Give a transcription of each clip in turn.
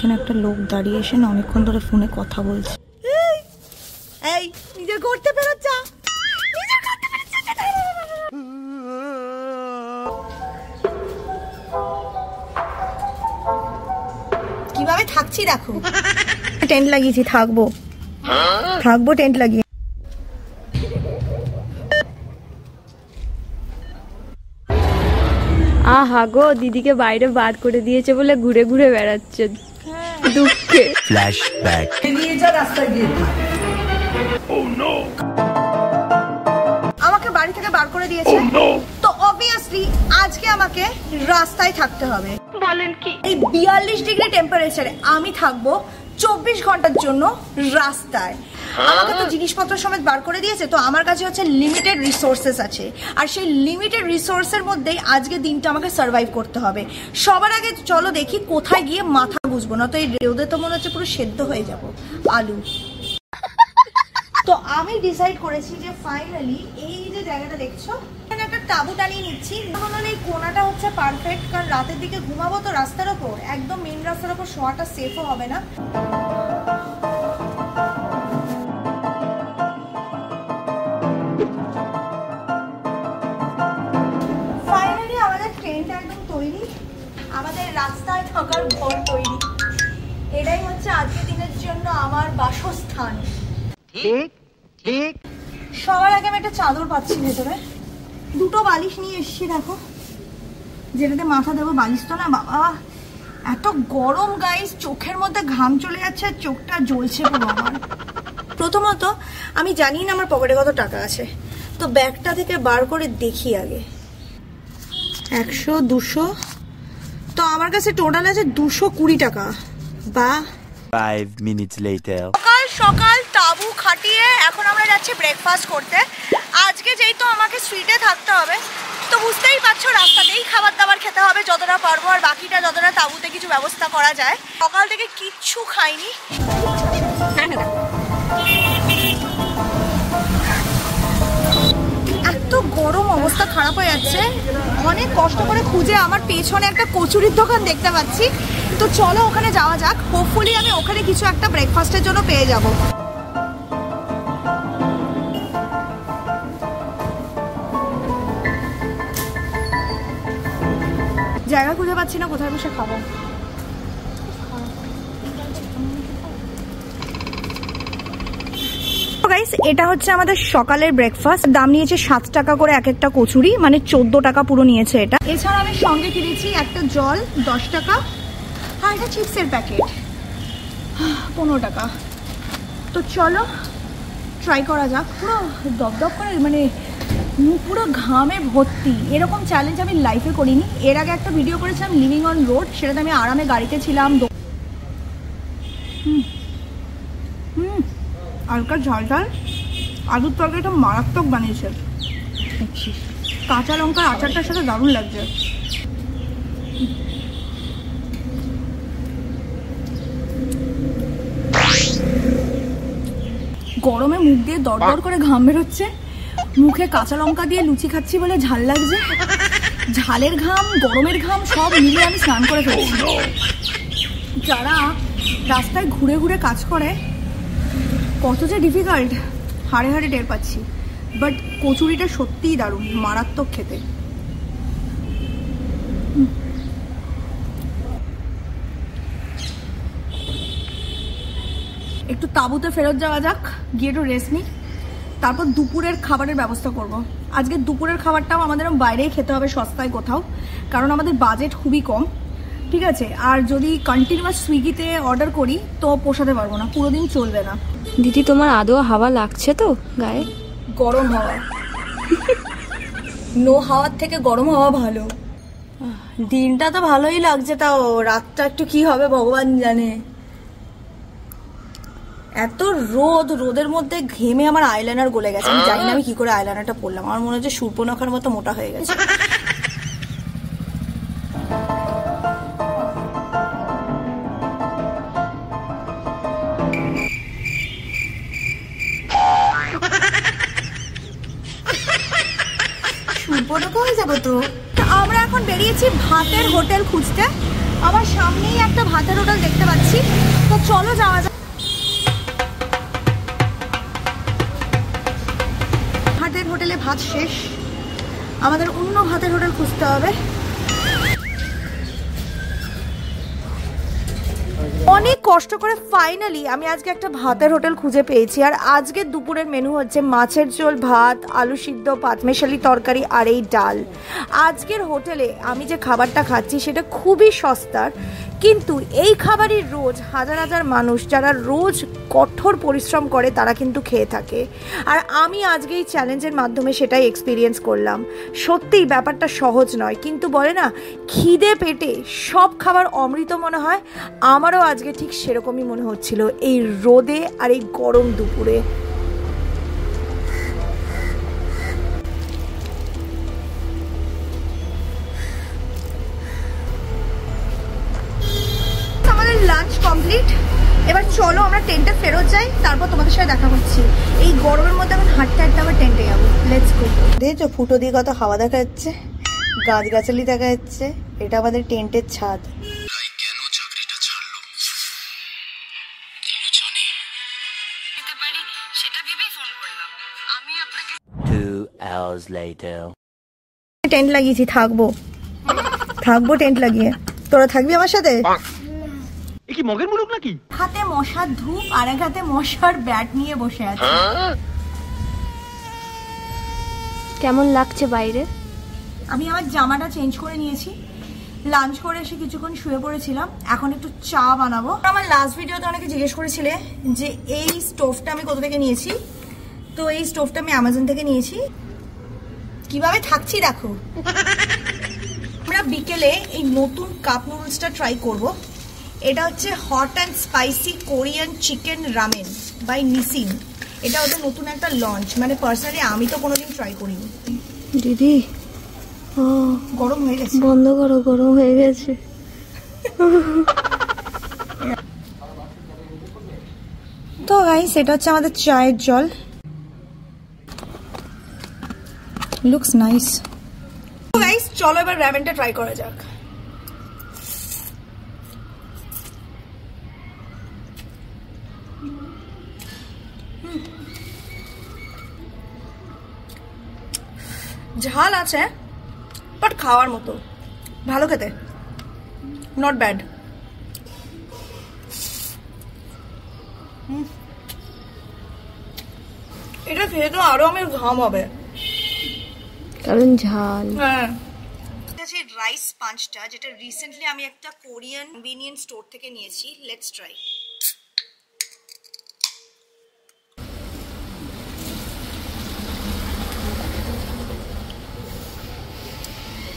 এখানে একটা লোক দাঁড়িয়ে এসে না অনেকক্ষণ ধরে ফোনে কথা বলছে। এই নিজের করতে পেরেছা, নিজের করতে পেরেছা। কিভাবে থাকছি দেখো, টেন্ট লাগিয়েছি, থাকবো টেন্ট লাগিয়ে। আহা গো, দিদিকে বাইরে বার করে দিয়েছে বলে ঘুরে ঘুরে বেড়াচ্ছে দুঃখে। ফ্ল্যাশব্যাক। আমাকে বাড়ি থেকে বার করে দিয়েছে, তো অবভিয়াসলি আজকে আমাকে রাস্তায় থাকতে হবে। বলেন কি? এই 42 ডিগ্রি টেম্পারেচারে আমি থাকবো 24 ঘন্টার জন্য রাস্তায়। আমাকে তো জিনিসপত্র সমেত বার করে দিয়েছে, তো আমার কাছে হচ্ছে লিমিটেড রিসোর্সেস আছে, আর সেই লিমিটেড রিসোর্সের মধ্যেই আজকে দিনটা আমাকে সার্ভাইভ করতে হবে। সবার আগে চলো দেখি কোথায় গিয়ে মাথা গুজবো, না তো এই রোদে তো মনে হচ্ছে পুরো সেদ্ধ হয়ে যাবো আলু। তো আমি ডিসাইড করেছি যে ফাইনালি এই যে জায়গাটা দেখছো, এখানে একটা তাবু টানিয়ে নিচ্ছি। মনে এই কোনাটা হচ্ছে পারফেক্ট, কারণ রাতের দিকে ঘুমাবো তো রাস্তার ওপর, একদম মেন রাস্তার ওপর শোয়াটা সেফও হবে না। ফাইনালি আমাদের ট্রেনটা একদম তৈরি, আমাদের রাস্তায় থাকার ঘর তৈরি। এটাই হচ্ছে আজকের দিনের জন্য আমার বাসস্থান। ঠিক ঠিক। সবার আগে আমি একটা চাদর পাচ্ছি ভেতরে, দুটো বালিশ নিয়ে এসেছি দেখো, যেটাতে মাথা দেবো। বালিশ তো না বাবা, এত গরম গাইস, চোখের মধ্যে ঘাম চলে যাচ্ছে, চোখটা জ্বলছে পুরো আমার। প্রথমত আমি জানি না আমার পকেটে কত টাকা আছে, তো ব্যাগটা থেকে বার করে দেখি আগে। 100, 200, তো আমার কাছে টোটাল আছে 220 টাকা। বা 5 minutes later. সকাল সকাল তাবু খাটিয়ে এখন আমরা যাচ্ছি ব্রেকফাস্ট করতে। আজকে যেহেতু আমাকে সুইটে থাকতে হবে, তো বুঝতেই পারছো রাস্তাতেই খাবার দাবার খেতে হবে যতটা পারবো, আর বাকিটা যতটা তাবুতে কিছু ব্যবস্থা করা যায়। সকাল থেকে কিচ্ছু খাইনি। এত গরম, অবস্থা খারাপ হয়ে যাচ্ছে। অনেক কষ্ট করে খুঁজে আমার পেছনে একটা কচুরির দোকান দেখতে পাচ্ছি, তো চলো ওখানে যাওয়া যাক। হোপফুলি আমি ওখানে কিছু একটা ব্রেকফাস্টের জন্য পেয়ে যাব। জায়গা খুঁজে পাচ্ছি না কোথায় বসে খাবো। গাইস, এটা হচ্ছে আমাদের সকালের ব্রেকফাস্ট। দাম নিয়েছে 7 টাকা করে এক একটা কচুরি, মানে 14 টাকা পুরো নিয়েছে এটা। এছাড়া আমি সঙ্গে কিনেছি একটা জল 10 টাকা, আর একটা চিপসের প্যাকেট 15 টাকা। তো চলো ট্রাই করা যাক। পুরো দপদপ করে, মানে পুরো ঘামে ভর্তি। এরকম চ্যালেঞ্জ আমি লাইফে করিনি। এর আগে একটা ভিডিও করেছিলাম লিভিং অন রোড, সেটাতে আমি আরামে গাড়িতে ছিলাম। হালকা ঝাল ঝাল আলুর তরকারিটা মারাত্মক বানিয়েছে, কাঁচা লঙ্কার আচারটার সাথে দারুণ লাগছে। গরমে মুখ দিয়ে দরদর করে ঘাম বেরোচ্ছে, মুখে কাঁচা লঙ্কা দিয়ে লুচি খাচ্ছি বলে ঝাল লাগছে। ঝালের ঘাম, গরমের ঘাম সব মিলিয়ে আমি স্নান করে ফেলছি। যারা রাস্তায় ঘুরে ঘুরে কাজ করে কত যে ডিফিকাল্ট হাড়ে হাড়ে টের পাচ্ছি। বাট কচুরিটা সত্যিই দারুণ, মারাত্মক খেতে। একটু তাঁবুতে ফেরত যাওয়া যাক, গিয়ে একটু রেস্ট নিই, তারপর দুপুরের খাবারের ব্যবস্থা করব। আজকে দুপুরের খাবারটাও আমাদের বাইরেই খেতে হবে, সস্তায় কোথাও, কারণ আমাদের বাজেট খুবই কম। ঠিক আছে, আর যদি কন্টিনিউয়াস সুইগিতে অর্ডার করি তো পোষাতে পারবো না, পুরো দিন চলবে না। দিদি তোমার আদৌ হাওয়া লাগছে তো গায়ে? গরম হাওয়া, নো হাওয়ার থেকে গরম হাওয়া ভালো। দিনটা তো ভালোই লাগছে, তাও রাতটা একটু কি হবে ভগবান জানে। এত রোদ, রোদের মধ্যে ঘেমে আমার আইলাইনার গলে গেছে। আমি জানি না আমি কি করে আইলাইনারটা পরলাম, আমার মনে হচ্ছে সুর্পনখার মতো মোটা হয়ে গেছে। সুর্পনখা হয়ে যাবো তো। আমরা এখন বেরিয়েছি ভাতের হোটেল খুঁজতে। আমার সামনেই একটা ভাতের হোটেল দেখতে পাচ্ছি, তো চলো যাওয়া যাক। ভাতের হোটেলে ভাত শেষ, আমাদের অন্য ভাতের হোটেল খুঁজতে হবে। অনেক কষ্ট করে ফাইনালি আমি আজকে একটা ভাতের হোটেল খুঁজে পেয়েছি। আর আজকের দুপুরের মেনু হচ্ছে মাছের ঝোল, ভাত, আলু সিদ্ধ, পাতমেশালি তরকারি আর এই ডাল। আজকের হোটেলে আমি যে খাবারটা খাচ্ছি সেটা খুবই সস্তার, কিন্তু এই খাবারই রোজ হাজার হাজার মানুষ যারা রোজ কঠোর পরিশ্রম করে তারা কিন্তু খেয়ে থাকে। আর আমি আজকে এই চ্যালেঞ্জের মাধ্যমে সেটাই এক্সপিরিয়েন্স করলাম। সত্যিই ব্যাপারটা সহজ নয়, কিন্তু বলে না খিদে পেটে সব খাবার অমৃত মনে হয়, আমারও আজকে ঠিক সেরকমই মনে হচ্ছিল এই রোদে আর এই গরম দুপুরে। আমাদের লাঞ্চ কমপ্লিট, এবার চলো আমরা টেন্টে ফেরত যাই, তারপর তোমাদের সাথে দেখা করছি। এই গরমের মধ্যে আমি হাঁটতে হাঁটতে আবার টেন্টে যাবো। Let's go. দেখছো ফুটো দিয়ে কত হাওয়া দেখা যাচ্ছে, গাছগাছালি দেখা যাচ্ছে। এটা আমাদের টেন্টের ছাদ। 2 hours later. টেন্ট লাগিয়েছি, থাকবো টেন্ট লাগিয়ে। তোরা থাকবি আমার সাথে? কি মগের মুলুক নাকি? হাতে মশার ধূপ আর এক হাতে মশার ব্যাট নিয়ে বসে আছে। কেমন লাগছে বাইরে? আমি আমার জামাটা চেঞ্জ করে নিয়েছি, লাঞ্চ করে এসে কিছুক্ষণ শুয়ে পড়েছিলাম, এখন একটু চা বানাবো। আমার লাস্ট ভিডিওতে অনেকে জিজ্ঞেস করেছিলে যে এই স্টোভটা আমি কোথা থেকে নিয়েছি। তো এই স্টোভটা আমি অ্যামাজন থেকে নিয়েছি। কিভাবে থাকছি দেখো। আমরা বিকেলে এই নতুন কাপ নুডলসটা ট্রাই করব। এটা হচ্ছে hot and spicy Korean chicken ramen by Nissin. এটা ওদের নতুন একটা লঞ্চ, মানে পার্সোনালি আমি তো কোনোদিন ট্রাই করিনি। দিদি গরম হয়ে গেছে, বন্ধ করো, গরম হয়ে গেছে। তো গাইস এটা হচ্ছে আমাদের চায়ের জল। Looks nice. তো গাইস চলো এবার রামেনটা ট্রাই করা যাক। ঝাল আছে বাট খাওয়ার মতো, ভালো খেতে, নট ব্যাড। এটা খেয়ে তো আরো আমার ঘাম হবে, কারণ ঝাল। হ্যাঁ রাইস পাঞ্চটা, যেটা রিসেন্টলি আমি একটা কোরিয়ান কনভিনিয়েন্স স্টোর থেকে নিয়েছি। Let's try.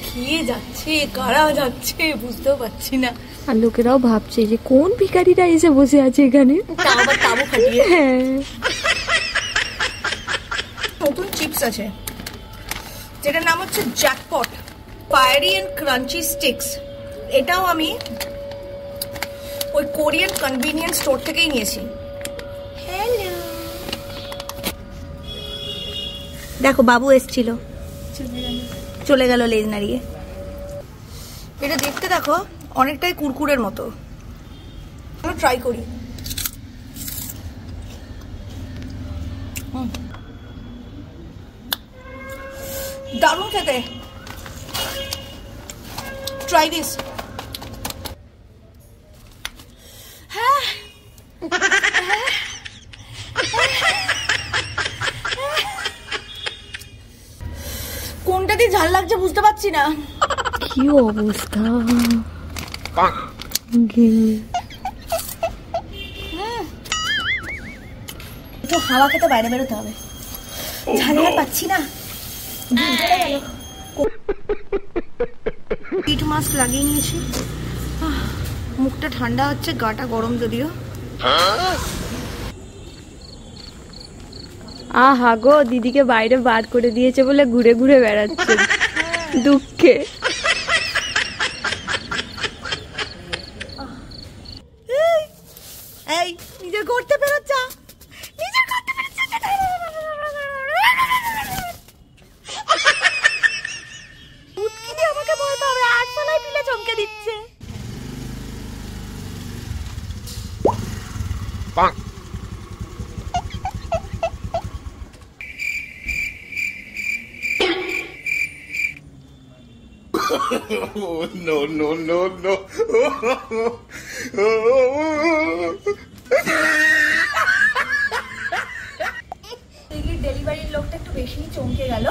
খেয়ে যাচ্ছে, কারা যাচ্ছে বুঝতেও পারছি না। আর লোকেরাও ভাবছে যে কোন ভিখারিরা এসে বসে আছে এখানে। তাবু খাটিয়ে। হ্যাঁ, নতুন চিপস আছে যেটার নাম হচ্ছে jackpot fiery and crunchy sticks. এটাও আমি ওই কোরিয়ান কনভিনিয়েন্স স্টোর থেকেই নিয়েছি। হ্যালো, দেখো বাবু এসছিল, চলে গেল লেজ নাড়িয়ে। এটা দেখতে দেখো অনেকটাই কুরকুরের মতো। ট্রাই করি। দারুণ খেতে, ট্রাই দিস। হ্যাঁ কোনটা দিয়ে ঝাল লাগছে বুঝতে পারছি না। কি অবস্থা। একটু হাওয়া খেতে বাইরে বেরোতে হবে, ঝাল আর পাচ্ছি না। পিঠ মাস্ক লাগিয়ে নিয়েছি, মুখটা ঠান্ডা হচ্ছে, গাটা গরম যদিও। আহা গো, দিদিকে বাইরে বার করে দিয়েছে বলে ঘুরে ঘুরে বেড়াচ্ছে দুঃখে। এই নিজের করতে বেরোচ্ছা, নিজের করতে বেরোচ্ছা। আমাকে বলতে হবে, 8 তলায় পিলে চমকে দিচ্ছে। No, no, no, no. ডেলিভারির লোকটা একটু বেশি চমকে গেল,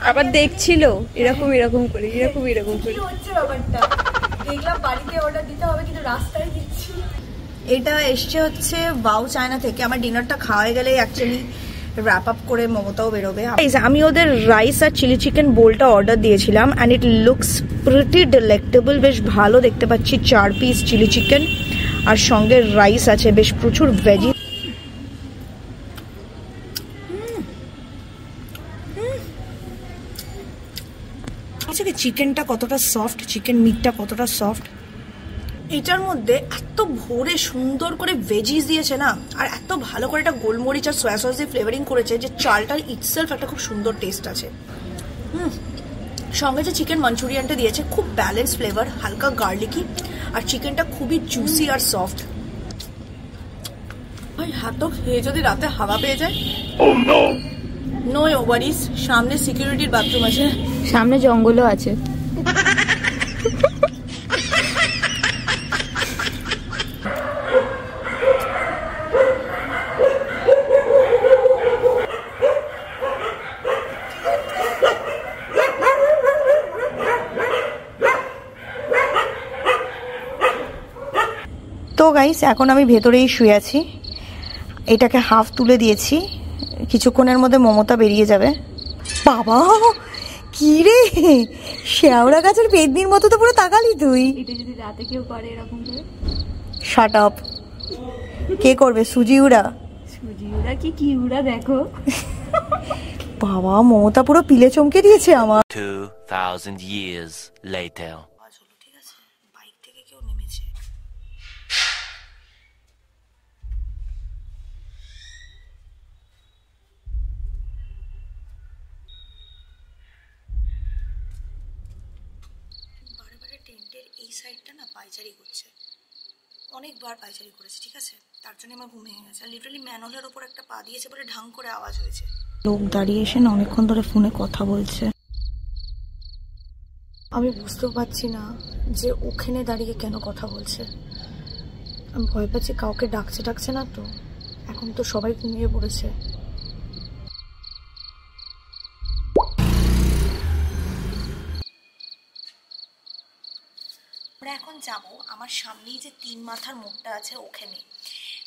আবার দেখছিল এরকম এরকম করে এরকম এরকম কি করে। হচ্ছে ব্যাপারটা, দেখলাম বাড়িতে অর্ডার দিতে হবে কিন্তু রাস্তায় দিচ্ছি। এটা এসছে হচ্ছে ওয়াও চায়না থেকে। আমার ডিনারটা খাওয়া গেলে অ্যাকচুয়ালি র্যাপ আপ করে মমতাও বেরোবে। আমি ওদের রাইস আর চিলি চিকেন বোলটা অর্ডার দিয়েছিলাম অ্যান্ড ইট লুকস প্রিটি ডিলেক্টেবল। বেশ ভালো দেখতে পাচ্ছি, 4 পিস চিলি চিকেন আর সঙ্গে রাইস আছে, বেশ প্রচুর ভেজি। চিকেনটা কতটা সফট, চিকেন মিটটা কতটা সফট। এটার মধ্যে এত ভোরে সুন্দর করে ভেজিস দিয়েছে না, আর এত ভালো করে একটা গোলমরিচ আর সয়া সস দিয়ে ফ্লেভারিং করেছে যে চালটার ইটসেলফ একটা খুব সুন্দর টেস্ট আছে। সঙ্গে যে চিকেন মাঞ্চুরিয়ানটা দিয়েছে খুব ব্যালেন্স ফ্লেভার, হালকা গার্লিকি, আর চিকেনটা খুবই জুসি আর সফট। ভাই হাত খেয়ে যদি রাতে হাওয়া পেয়ে যায়। নো ওভারিস, সামনে সিকিউরিটির বাথরুম আছে, সামনে জঙ্গলও আছে। তো গাইস এখন আমি ভেতরেই শুয়ে আছি, এটাকে হাফ তুলে দিয়েছি, কিছুক্ষণের মধ্যে মমতা বেরিয়ে যাবে। বাবা কি রে, শেওড়া গাছের পেদনির মতো তো পুরো তাকালি তুই। এটা যদি রাতে কেউ করে এরকম করে। Shut up. কে করবে? সুজি উড়া? সুজি উড়া কি উড়া দেখো। বাবা মমতা পুরো পিলে চমকে দিয়েছে আমার। 2000 years later. ঠিক আছে, বাইক থেকে কেউ নেমেছে। টেন্টের এই সাইডটা না পাইচারি করছে, অনেকবার পাইচারি করেছে, ঠিক আছে, তার জন্য আমার ঘুম ভেঙে গেছে। আর লিটারালি ম্যানহোলের ওপর একটা পা দিয়েছে বলে ঢাং করে আওয়াজ হয়েছে। লোক দাঁড়িয়ে এসে না অনেকক্ষণ ধরে ফোনে কথা বলছে। আমি বুঝতেও পারছি না যে ওখানে দাঁড়িয়ে কেন কথা বলছে। আমি ভয় পাচ্ছি কাউকে ডাকছে না তো, এখন তো সবাই ঘুমিয়ে পড়েছে। আমরা এখন যাব আমার সামনেই যে 3 মাথার মুখটা আছে ওখানে,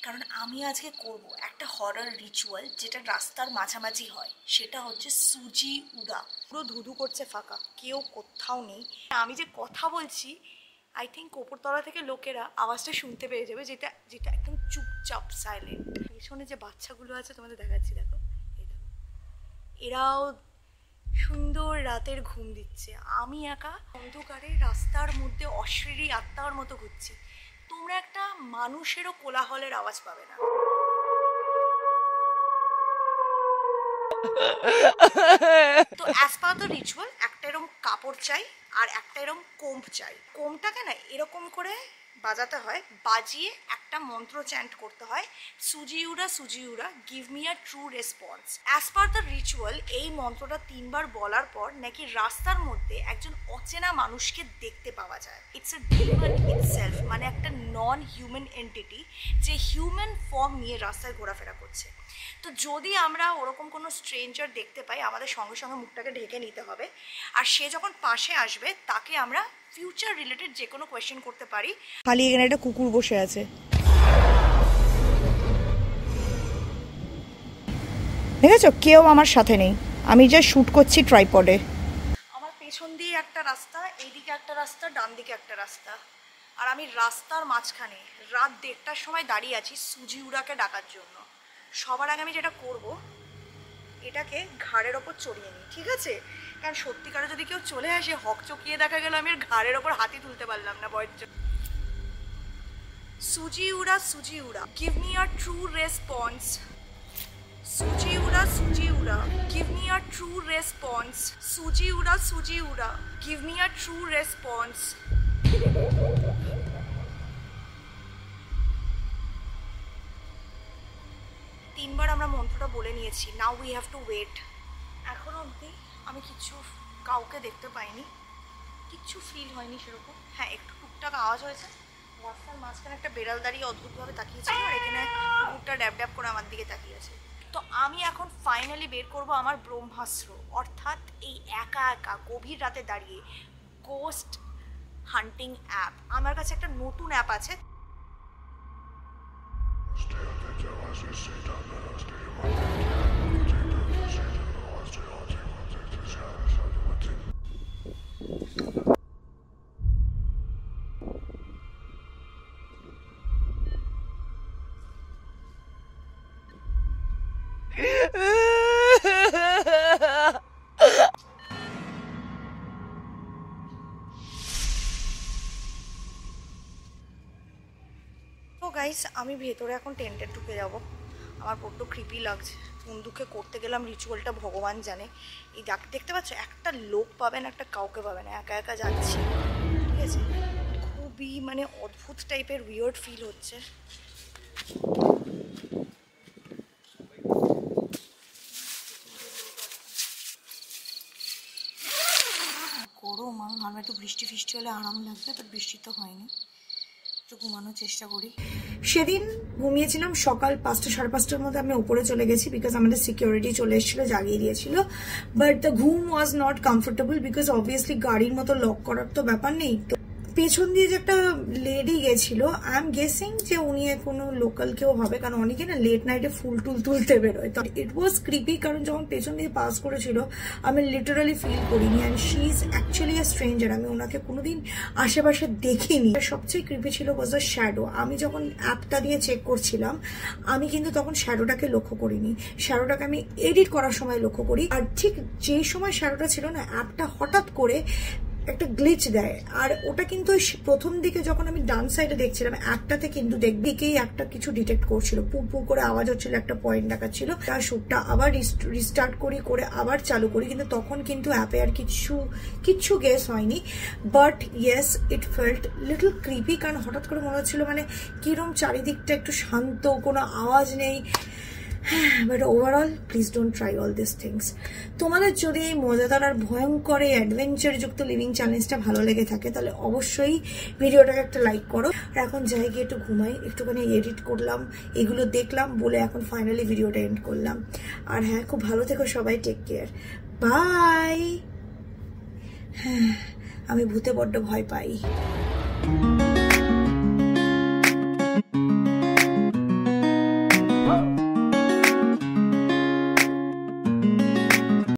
কারণ আমি আজকে করব একটা হরর রিচুয়াল যেটা রাস্তার মাঝামাঝি হয়, সেটা হচ্ছে সুজি উড়া। পুরো ধুধু করছে ফাঁকা, কেউ কোথাও নেই। আমি যে কথা বলছি আই থিঙ্ক ওপরতলা থেকে লোকেরা আওয়াজটা শুনতে পেয়ে যাবে, যেটা একদম চুপচাপ সাইলেন্ট। পেছনে যে বাচ্চাগুলো আছে তোমাদের দেখাচ্ছি, দেখো এরাও সুন্দর রাতের ঘুম দিচ্ছে। আমি একা অন্ধকারে রাস্তার মধ্যে অশরীরী আত্মার মতো ঘুরছি। তোমরা একটা মানুষেরও কোলাহলের আওয়াজ পাবে না। তো অ্যাজ পার দ্য রিচুয়াল একটা এরকম কাপড় চাই আর একটা এরকম কোম্প চাই। কোম্পটাকে না এরকম করে বাজাতে হয়, বাজিয়ে একটা মন্ত্র চ্যান্ট করতে হয়, সুজি উড়া give me a true response. As per the ritual এই মন্ত্রটা 3 বার বলার পর নাকি রাস্তার মধ্যে একজন অচেনা মানুষকে দেখতে পাওয়া যায়। ইটস আ ডিমন ইটসেলফ, মানে একটা নন হিউম্যান এন্টিটি যে হিউম্যান ফর্ম নিয়ে রাস্তায় ঘোরাফেরা করছে। তো যদি আমরা ওরকম কোনো স্ট্রেঞ্জার দেখতে পাই আমাদের সঙ্গে সঙ্গে মুখটাকে ঢেকে নিতে হবে, আর সে যখন পাশে আসবে তাকে আমরা ফিউচার রিলেটেড যে কোনো কোয়েশ্চেন করতে পারি। খালি এখানে একটা কুকুর বসে আছে, দেখেছো, কেউ আমার সাথে নেই, আমি যা শুট করছি ট্রাইপডে। আমার পেছন দিয়ে একটা রাস্তা, এইদিকে একটা রাস্তা, ডান দিকে একটা রাস্তা, আর আমি রাস্তার মাঝখানে রাত 1:30টার সময় দাঁড়িয়ে আছি সুজি উড়াকে ডাকার জন্য। সবার আগে আমি যেটা করব, এটাকে ঘাড়ের ওপর চড়িয়ে নিই, ঠিক আছে? কারণ সত্যিকারে যদি কেউ চলে আসে হক চকিয়ে দেখা গেল আমি আর ঘাড়ের ওপর হাতি তুলতে পারলাম না বয়ের জন্য। সুজি উড়া give me a true response. সুজি উড়া give me a true response. সুজি উড়া give me a true response. 3 বার আমরা মন্ত্রটা বলে নিয়েছি। Now we have to wait. এখনো অবধি আমি কিছু কাউকে দেখতে পাইনি, কিচ্ছু ফিল হয়নি সেরকম। হ্যাঁ, একটু টুকটাক আওয়াজ হয়েছে। রাস্তার মাঝখানে একটা বেড়াল দাঁড়িয়ে অদ্ভুতভাবে তাকিয়েছিল, আর এখানে কুকুরটা ড্যাব ড্যাব করে আমার দিকে তাকিয়েছে। তো আমি এখন ফাইনালি বের করব আমার ব্রহ্মাস্ত্র, অর্থাৎ এই একা একা গভীর রাতে দাঁড়িয়ে গোস্ট হান্টিং অ্যাপ। আমার কাছে একটা নতুন অ্যাপ আছে। তো গাইস, আমি ভেতরে এখন টেন্টে ঢুকে যাব। আমার বড্ড ক্রিপি লাগছে। বন্ধুকে করতে গেলাম রিচুয়ালটা ভগবান জানে। এই দেখতে পাচ্ছ, একটা লোক পাবেন, একটা কাউকে পাবেন, একা একা যাচ্ছি, ঠিক আছে? খুবই মানে অদ্ভুত টাইপের উইয়ার্ড ফিল হচ্ছে। গরম, আমি ভাবলাম একটু বৃষ্টি ফিষ্টি হলে আরাম লাগবে, বাট বৃষ্টি তো হয়নি। একটু ঘুমানোর চেষ্টা করি। সেদিন ঘুমিয়েছিলাম সকাল 5টা 5:30টার মধ্যে আমি উপরে চলে গেছি, বিকজ আমাদের সিকিউরিটি চলে এসেছিল, জাগিয়ে দিয়েছিল। বাট দ্য ঘুম was not comfortable, because obviously গাড়ির মতো লক করার তো ব্যাপার নেই। তো পেছন দিয়ে যে একটা লেডি গেছিল, আই এম গেসিং যে উনি কোনো লোকাল কেউ হবে, কারণ অনেকে না লেট নাইটে ফুল টুল তুলতে বেরোয়। তো ইট ওয়াজ ক্রিপি, কারণ যখন পেছন দিয়ে পাস করেছিল আমি লিটারালি ফিল করিনি, and she is actually a stranger. আমি ওনাকে কোনোদিন আশেপাশে দেখিনি। সবচেয়ে ক্রিপি ছিল ওয়াজ দ্য শ্যাডো। আমি যখন অ্যাপটা দিয়ে চেক করছিলাম, আমি কিন্তু তখন শ্যাডোটাকে লক্ষ্য করিনি। শ্যাডোটাকে আমি এডিট করার সময় লক্ষ্য করি, আর ঠিক যেই সময় শ্যাডোটা ছিল না, অ্যাপটা হঠাৎ করে একটা গ্লিচ দেয়। আর ওটা কিন্তু প্রথম দিকে যখন আমি ডান সাইডে দেখছিলাম, অ্যাপটাতে কিন্তু দেখদিকেই একটা কিছু ডিটেক্ট করছিল, পু পু করে আওয়াজ হচ্ছিল, একটা পয়েন্ট দেখাচ্ছিল। তার শুটটা আবার রিস্টার্ট করে আবার চালু করি, কিন্তু তখন কিন্তু অ্যাপে আর কিচ্ছু গেস হয়নি। But yes, it felt little creepy, কারণ হঠাৎ করে মনে হচ্ছিল মানে কিরম চারিদিকটা একটু শান্ত, কোনো আওয়াজ নেই। But overall please don't try all this things. তোমাদের যদি এই মজাদার আর ভয়ঙ্কর এই অ্যাডভেঞ্চারযুক্ত লিভিং চ্যালেঞ্জটা ভালো লেগে থাকে, তাহলে অবশ্যই ভিডিওটাকে একটা লাইক করো। আর এখন যাই গিয়ে একটু ঘুমাই, একটুখানি এডিট করলাম, এগুলো দেখলাম বলে এখন ফাইনালি ভিডিওটা এন্ড করলাম। আর হ্যাঁ, খুব ভালো থেকো সবাই, টেক কেয়ার, বাই। হ্যাঁ, আমি ভূতে বড্ড ভয় পাই।